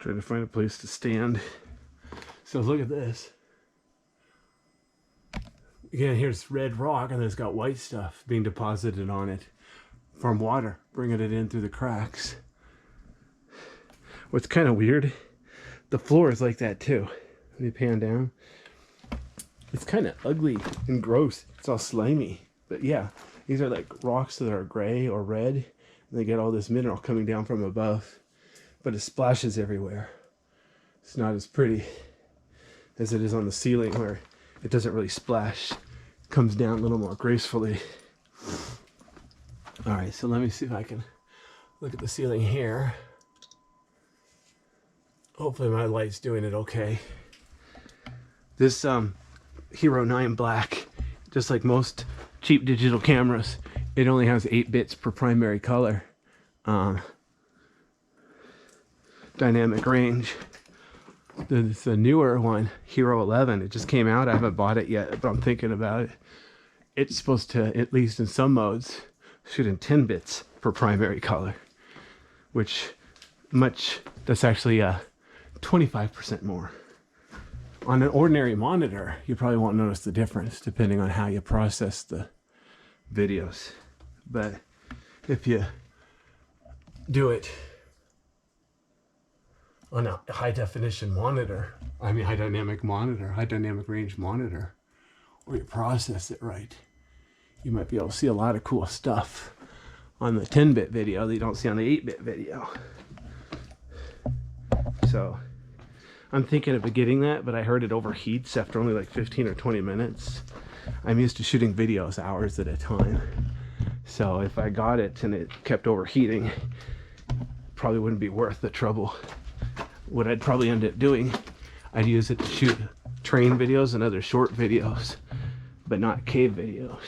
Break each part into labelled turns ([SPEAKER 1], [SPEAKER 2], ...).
[SPEAKER 1] Trying to find a place to stand. So look at this. Again, here's red rock and then it's got white stuff being deposited on it from water, bringing it in through the cracks. What's kind of weird, the floor is like that too. Let me pan down. It's kind of ugly and gross. It's all slimy. But yeah, these are like rocks that are gray or red. And they get all this mineral coming down from above. But it splashes everywhere. It's not as pretty as it is on the ceiling where it doesn't really splash. It comes down a little more gracefully. All right, so let me see if I can look at the ceiling here. Hopefully my light's doing it okay. This Hero 9 Black, just like most cheap digital cameras, it only has 8 bits per primary color. Dynamic range. The newer one, Hero 11, it just came out. I haven't bought it yet, but I'm thinking about it. It's supposed to, at least in some modes, shoot in 10 bits per primary color, which that's actually 25% more. On an ordinary monitor, you probably won't notice the difference depending on how you process the videos. But if you do it on a high definition monitor, high dynamic monitor, high dynamic range monitor, or you process it right, you might be able to see a lot of cool stuff on the 10-bit video that you don't see on the 8-bit video. So I'm thinking of getting that, but I heard it overheats after only like 15 or 20 minutes. I'm used to shooting videos hours at a time. So if I got it and it kept overheating, probably wouldn't be worth the trouble. What I'd probably end up doing, I'd use it to shoot train videos and other short videos, but not cave videos.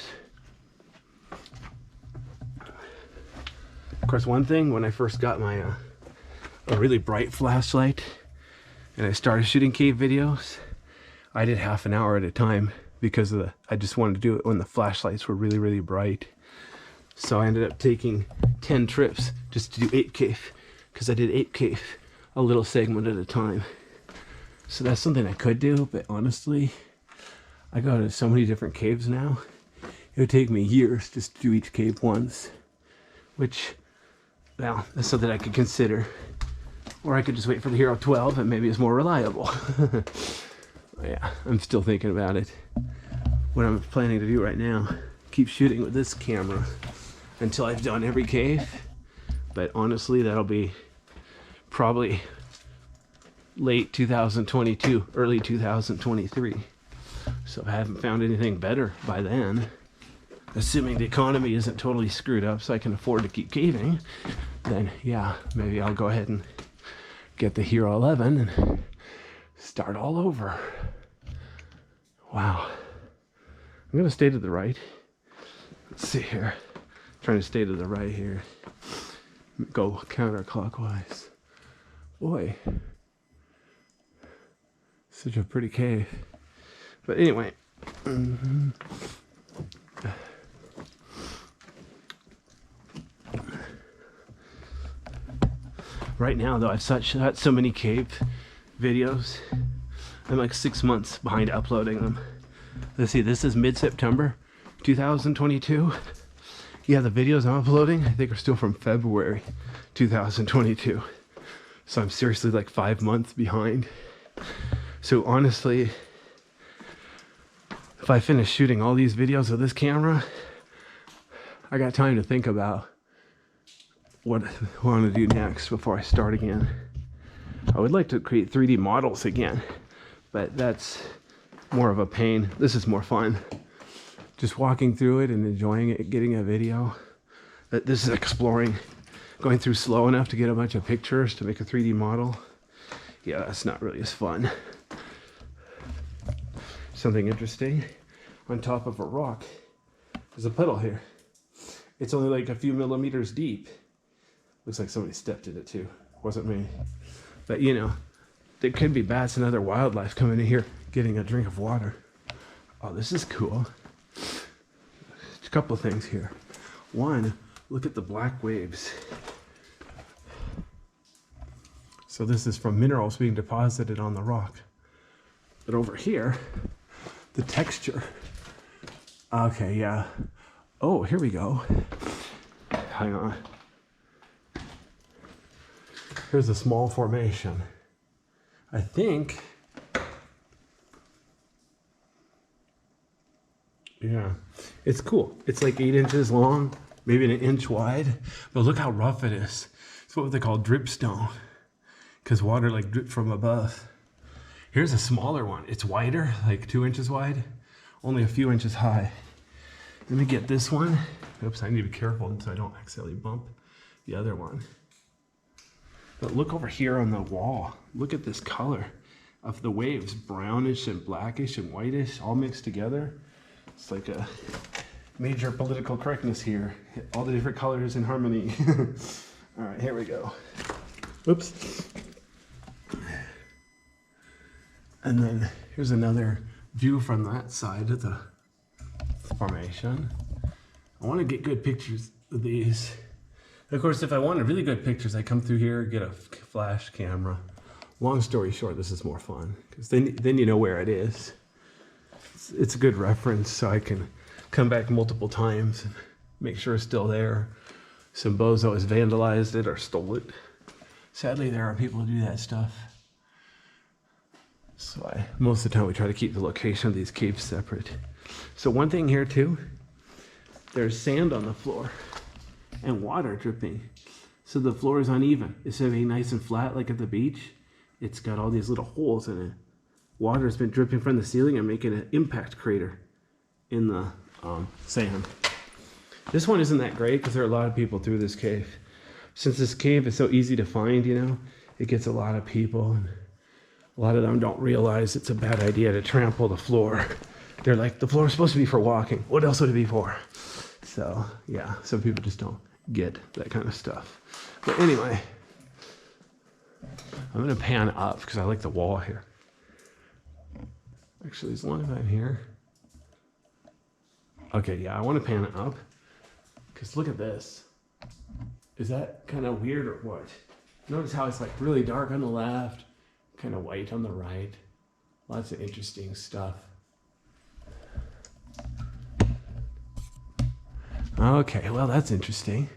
[SPEAKER 1] Of course, one thing, when I first got my a really bright flashlight and I started shooting cave videos, I did half an hour at a time because of I just wanted to do it when the flashlights were really, really bright. So I ended up taking 10 trips just to do 8 cave, because I did 8 cave a little segment at a time. So that's something I could do, but honestly, I go to so many different caves now, it would take me years just to do each cave once, which, well, that's something I could consider. Or I could just wait for the Hero 12 and maybe it's more reliable. Yeah, I'm still thinking about it. What I'm planning to do right now, keep shooting with this camera until I've done every cave. But honestly, that'll be probably late 2022, early 2023. So if I haven't found anything better by then, assuming the economy isn't totally screwed up so I can afford to keep caving, then yeah, maybe I'll go ahead and get the Hero 11 and start all over. Wow. I'm gonna stay to the right. Let's see here. Trying to stay to the right here. Go counterclockwise. Boy, such a pretty cave. But anyway, right now though, I've shot so many cave videos. I'm like 6 months behind uploading them. Let's see, this is mid-September 2022. Yeah, the videos I'm uploading, I think, are still from February 2022. So I'm seriously like 5 months behind. So honestly, if I finish shooting all these videos with this camera, I got time to think about what I want to do next before I start again. I would like to create 3D models again, but that's more of a pain. This is more fun. Just walking through it and enjoying it, getting a video. But this is exploring, going through slow enough to get a bunch of pictures to make a 3D model. Yeah, that's not really as fun. Something interesting, on top of a rock, there's a puddle here. It's only like a few millimeters deep. Looks like somebody stepped in it too. Wasn't me. But you know, there could be bats and other wildlife coming in here getting a drink of water. Oh, this is cool. A couple of things here. One, look at the black waves. So this is from minerals being deposited on the rock. But over here, the texture. Okay, yeah. Oh, here we go. Hang on. Here's a small formation. I think, yeah, it's cool. It's like 8 inches long, maybe an inch wide, but look how rough it is. It's what they call dripstone, because water like drip from above. Here's a smaller one. It's wider, like 2 inches wide, only a few inches high. Let me get this one. Oops, I need to be careful so I don't accidentally bump the other one. But look over here on the wall. Look at this color of the waves, brownish and blackish and whitish, all mixed together. It's like a major political correctness here. All the different colors in harmony. All right, here we go. Oops. And then here's another view from that side of the formation. I want to get good pictures of these. Of course, if I wanted really good pictures, I come through here, get a flash camera. Long story short, this is more fun because then you know where it is. It's a good reference, so I can come back multiple times and make sure it's still there. Some bozo has vandalized it or stole it. Sadly, there are people who do that stuff. So most of the time we try to keep the location of these caves separate. So one thing here too, there's sand on the floor and water dripping. So the floor is uneven. Instead of being nice and flat like at the beach, it's got all these little holes in it. Water's been dripping from the ceiling and making an impact crater in the sand. This one isn't that great because there are a lot of people through this cave. Since this cave is so easy to find, you know, it gets a lot of people. And a lot of them don't realize it's a bad idea to trample the floor. They're like, the floor is supposed to be for walking. What else would it be for? So yeah, some people just don't get that kind of stuff. But anyway, I'm gonna pan up because I like the wall here. Actually, as long as I'm here. Okay, yeah, I want to pan it up because look at this. Is that kind of weird or what? Notice how it's like really dark on the left, kind of white on the right. Lots of interesting stuff. Okay, well, that's interesting.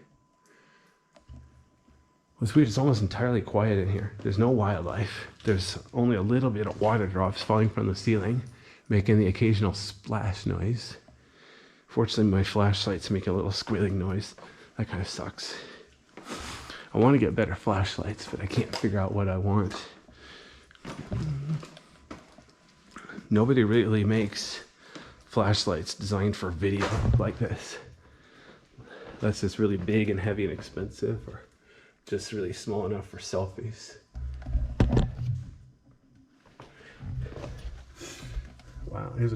[SPEAKER 1] What's weird, it's almost entirely quiet in here. There's no wildlife. There's only a little bit of water drops falling from the ceiling, making the occasional splash noise. Fortunately, my flashlight's making a little squealing noise. That kind of sucks. I want to get better flashlights, but I can't figure out what I want. Nobody really makes flashlights designed for video like this. That's just really big and heavy and expensive, or just really small enough for selfies. Wow, here's